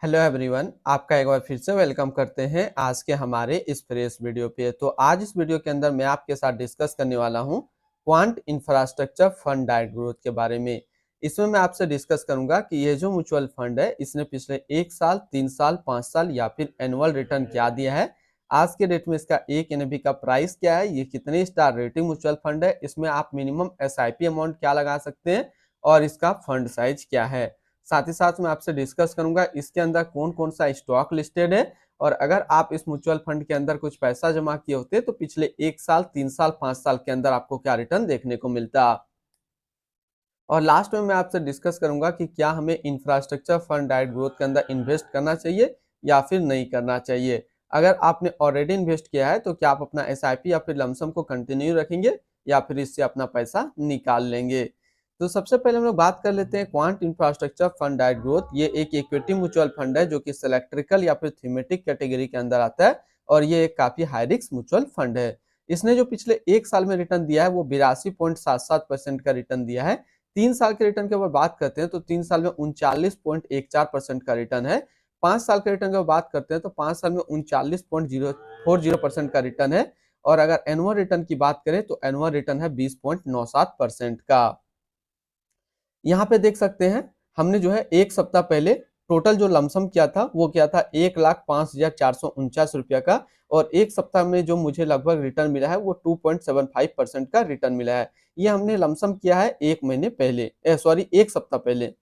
Hello everyone, आपका एक बार फिर से वेलकम करते हैं आज के हमारे इस फ्रेश वीडियो पे। तो आज इस वीडियो के अंदर मैं आपके साथ डिस्कस करने वाला हूं quant infrastructure fund diet growth के बारे में। इसमें मैं आपसे डिस्कस करूंगा कि ये जो म्यूचुअल फंड है इसने पिछले 1 साल, 3 साल, 5 साल या फिर एनुअल रिटर्न क्या दिया है। आज के डेट में इसका एक एनएवी का प्राइस क्या है, ये कितने स्टार रेटिंग म्यूचुअल फंड है, इसमें आप मिनिमम एसआईपी अमाउंट क्या लगा सकते हैं और इसका फंड साइज क्या है। साथ ही साथ मैं आपसे डिस्कस करूंगा इसके अंदर कौन कौन सा स्टॉक लिस्टेड है, और अगर आप इस म्यूचुअल फंड के अंदर कुछ पैसा जमा किए होते तो पिछले 1 साल, 3 साल, 5 साल के अंदर आपको क्या रिटर्न देखने को मिलता। और लास्ट में मैं आपसे डिस्कस करूंगा कि क्या हमें इंफ्रास्ट्रक्चर फंड डाइट ग्रोथ के अंदर इन्वेस्ट करना चाहिए या फिर नहीं करना चाहिए। अगर आपने ऑलरेडी इन्वेस्ट किया है तो क्या आप अपना एसआईपी या फिर लमसम को कंटिन्यू रखेंगे या फिर इससे अपना पैसा निकाल लेंगे। तो सबसे पहले हम लोग बात कर लेते हैं quant infrastructure fund diet growth. ये एक इक्विटी म्यूचुअल फंड है जो कि सिलेक्ट्रिकल या फिर थीमेटिक कैटेगरी के अंदर आता है, और ये एक काफी हाई रिस्क म्यूचुअल फंड है। इसने जो पिछले 1 साल में रिटर्न दिया है वो 82.77% का रिटर्न दिया है। 3 साल के रिटर्न के ऊपर बात करते हैं तो 3 साल में 39.14% का रिटर्न है। 5 साल के रिटर्न की बात करते हैं तो 5 साल में 39.040% का रिटर्न है। और अगर एनुअल रिटर्न की बात करें तो एनुअल रिटर्न है 20.97% का। यहाँ पे देख सकते हैं हमने जो है 1 सप्ताह पहले टोटल जो लमसम किया था वो क्या था 1,05,449 रुपया का, और 1 सप्ताह में जो मुझे लगभग रिटर्न मिला है वो 2.75% का रिटर्न मिला है। ये हमने लमसम किया है 1 महीने पहले, 1 सप्ताह पहले।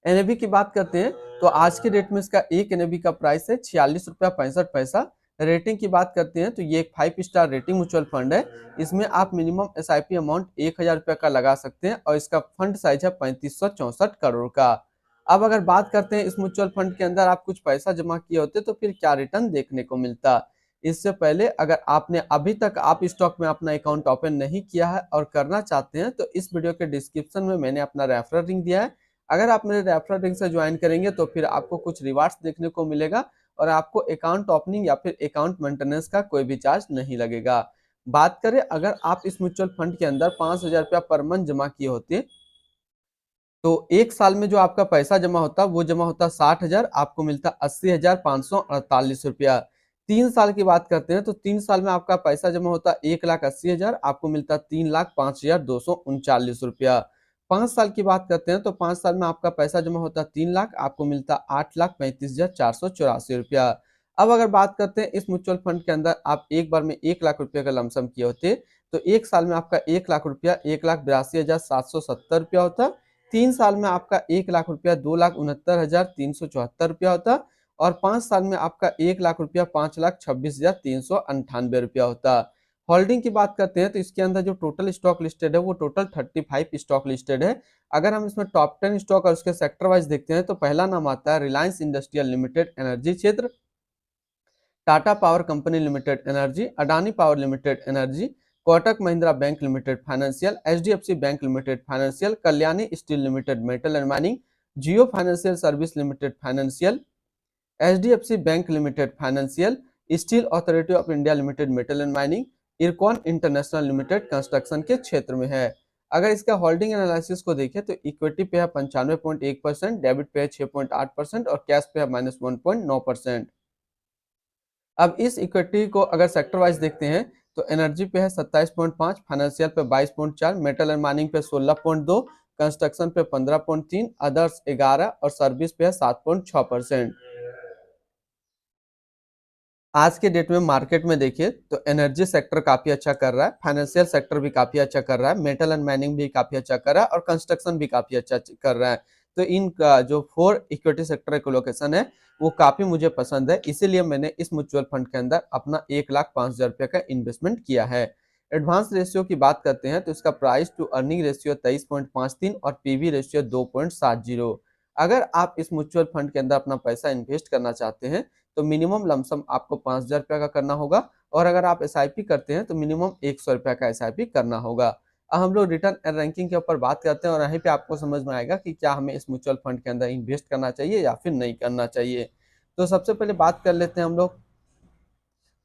एनएवी की बात करते हैं तो आज के डेट में इसका एक एनएवी का प्राइस है 46 रुपया 65 पैसा। रेटिंग की बात करते हैं तो ये एक 5 स्टार रेटिंग म्यूचुअल फंड है। इसमें आप मिनिमम एसआईपी अमाउंट 1,000 रुपया का लगा सकते हैं और इसका फंड साइज है 3564 करोड़ का। अब अगर बात करते हैं इस म्यूचुअल फंड के अंदर आप कुछ पैसा जमा किए होते तो फिर क्या रिटर्न देखने को मिलता। इससे पहले अगर आपने अभी तक आप स्टॉक में अपना अकाउंट ओपन नहीं किया है और करना चाहते हैं तो इस वीडियो के डिस्क्रिप्शन में मैंने अपना रेफरल लिंक दिया है। अगर आप मेरे रेफरल लिंक से ज्वाइन करेंगे तो फिर आपको कुछ रिवार्ड्स देखने को मिलेगा और आपको अकाउंट ओपनिंग या फिर अकाउंट मेंटेनेंस का कोई भी चार्ज नहीं लगेगा। बात करें अगर आप इस म्यूचुअल फंड के अंदर 5,000 रुपया पर मंथ जमा किए होते तो 1 साल में जो आपका पैसा जमा होता वो जमा होता 60,000, आपको मिलता 80,548 रुपया। 3 साल की बात करते हैं तो 3 साल में आपका पैसा जमा होता 1,80,000, आपको मिलता 3,05,239 रुपया। 5 साल की बात करते हैं तो 5 साल में आपका पैसा जमा होता 3 लाख, आपको मिलता 8,35,484 रुपया। अब अगर बात करते हैं इस म्यूचुअल फंड के अंदर आप एक बार में 1 लाख रुपया का लमसम किए होते तो 1 साल में आपका 1 लाख रुपया 1,82,770 रुपया होता। 3 साल में आपका 1 लाख रुपया 2,69,374 रुपया होता, और 5 साल में आपका 1 लाख रुपया 5,26,398 रुपया होता। होल्डिंग की बात करते हैं तो इसके अंदर जो टोटल स्टॉक लिस्टेड है वो टोटल 35 स्टॉक लिस्टेड है। अगर हम इसमें टॉप 10 स्टॉक और उसके सेक्टर वाइज देखते हैं तो पहला नाम आता है रिलायंस इंडस्ट्रियल लिमिटेड एनर्जी क्षेत्र, Tata power company limited energy, Adani power limited energy, Kotak Mahindra bank limited financial, HDFC bank limited financial, Kalyani steel limited metal and mining, Jio financial service limited financial, HDFC bank limited financial, steel authority of India limited metal and mining, IRCON international limited construction के क्षेत्र में है। अगर इसका holding analysis को देखें तो equity पे है 95.1%, डेबिट पे है 6.8% और कैश पे है -1.9%। अब इस इक्विटी को अगर सेक्टर वाइज देखते हैं तो एनर्जी पे है 27.5, फाइनेंशियल पे 22.4, मेटल एंड माइनिंग पे 16.2, कंस्ट्रक्शन पे 15.3, अदर्स 11 और सर्विस पे है 7.6%। आज के डेट में मार्केट में देखिए तो एनर्जी सेक्टर काफी अच्छा कर रहा है, फाइनेंशियल सेक्टर भी काफी अच्छा कर रहा है, मेटल एंड माइनिंग भी काफी अच्छा कर रहा है और कंस्ट्रक्शन भी काफी अच्छा कर रहा है। तो इन जो 4 इक्विटी सेक्टर कोलोकेशन है वो काफी मुझे पसंद है, इसीलिए मैंने इस म्यूचुअल फंड के अंदर अपना 1,05,000 रुपये का इन्वेस्टमेंट किया है। एडवांस रेशियो की बात करते हैं तो इसका प्राइस टू अर्निंग रेशियो 23.53 और पीवी रेशियो 2.70। अगर आप इस म्यूचुअल फंड के अंदर अपना पैसा इन्वेस्ट करना चाहते हैं तो मिनिमम लमसम आपको 5,000 रुपया का करना होगा, और अगर आप एसआईपी करते हैं तो मिनिमम 100 रुपया का एसआईपी करना होगा। अब हम लोग रिटर्न एंड रैंकिंग के ऊपर बात करते हैं और यहीं पे आपको समझ में आएगा कि क्या हमें इस म्यूचुअल फंड के अंदर इन्वेस्ट करना चाहिए या फिर नहीं करना चाहिए। तो सबसे पहले बात कर लेते हैं हम लोग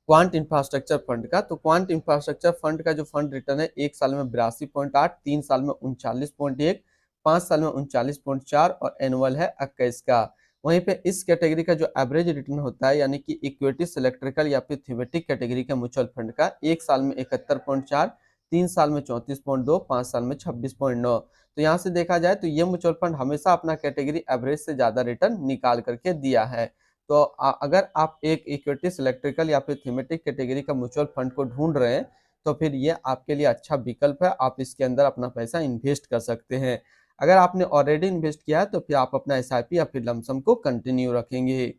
क्वांट इंफ्रास्ट्रक्चर फंड का। तो क्वांट इंफ्रास्ट्रक्चर फंड का जो फंड रिटर्न है 1 साल में 82.8, 3 साल में 39.1, 5 साल में 39.4 और एनुअल है 21 का। वहीं पे इस कैटेगरी का जो एवरेज रिटर्न होता है यानी कि इक्विटी इलेक्ट्रिकल या फिर थीमेटिक कैटेगरी के म्यूचुअल फंड का 1 साल में 71.4, 3 साल में 34.2, 5 साल में 26.9। तो यहाँ से देखा जाए तो ये म्यूचुअल फंड हमेशा अपना कैटेगरी एवरेज से ज़्यादा रिटर्न निकाल करके दिया है। तो अगर आप एक इक्विटी इलेक्ट्रिकल या फिर थीमेटिक कैटेगरी का म्यूचुअल फंड को ढूंढ रहे हैं तो फिर ये आपके लिए अच्छा विकल्प है, आप इसके अंदर अपना पैसा इन्वेस्ट कर सकते हैं। अगर आपने ऑलरेडी इन्वेस्ट किया है तो फिर आप अपना एसआईपी या फिर लमसम को कंटिन्यू रखेंगे।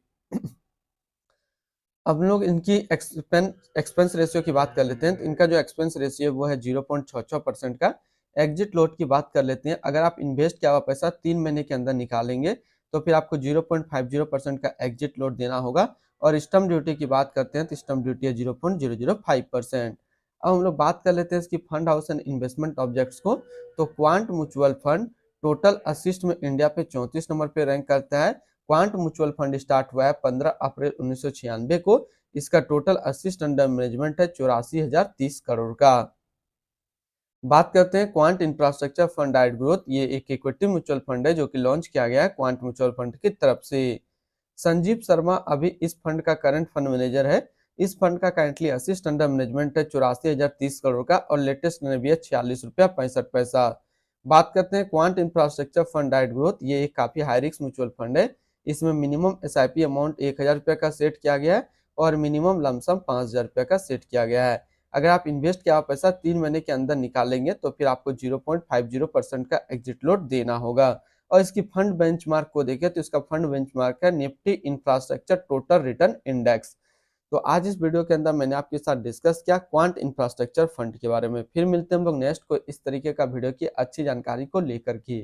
अब हम लोग इनकी एक्सपेंस रेशियो की बात कर लेते हैं। तो इनका जो एक्सपेंस रेशियो वो है 0.66% का। एग्जिट लोड की बात कर लेते हैं। अगर आप इन्वेस्ट किया हुआ पैसा 3 महीने के अंदर निकालेंगे तो फिर आपको 0.50% का एग्जिट लोड देना होगा। और स्टम्प ड्यूटी की बात करते हैं तो स्टम्प ड्यूटी है 0.005%। अब हम लोग बात कर लेते हैं इसकी fund house and investment objects को। तो quant mutual fund total assist में इंडिया पे 34 नंबर पे रैंक करता है। क्वांट म्यूचुअल फंड स्टार्ट हुआ है 15 अप्रैल 1996 को। इसका टोटल असिस्ट अंडर मैनेजमेंट है 84,030 करोड़ का। बात करते हैं quant infrastructure fund diet growth. ये एक इक्विटी म्यूचुअल फंड है जो कि लॉन्च किया गया है क्वांट म्यूचुअल फंड की तरफ से। संजीव शर्मा अभी इस फंड का करंट फंड मैनेजर है। इस फंड का करंटली असिस्ट अंडर मैनेजमेंट है 84,030 करोड़ का और लेटेस्ट भी है 46 रुपया 65 पैसा। बात करते हैं quant infrastructure fund diet growth. ये एक काफी हाई रिस्क म्यूचुअल फंड है। इसमें मिनिमम एसआईपी अमाउंट 1,000 रुपये का सेट किया गया है और मिनिमम लमसम 5,000 रुपये का सेट किया गया है। अगर आप इन्वेस्ट किया पैसा 3 महीने के अंदर निकालेंगे तो फिर आपको 0.50% का एग्जिट लोड देना होगा। और इसकी फंड बेंचमार्क को देखें तो इसका फंड बेंचमार्क है Nifty infrastructure total return index. तो आज इस वीडियो के अंदर मैंने आपके साथ डिस्कस किया क्वांट इंफ्रास्ट्रक्चर फंड के बारे में। फिर मिलते हैं हम लोग नेक्स्ट को इस तरीके का वीडियो की अच्छी जानकारी को लेकर के।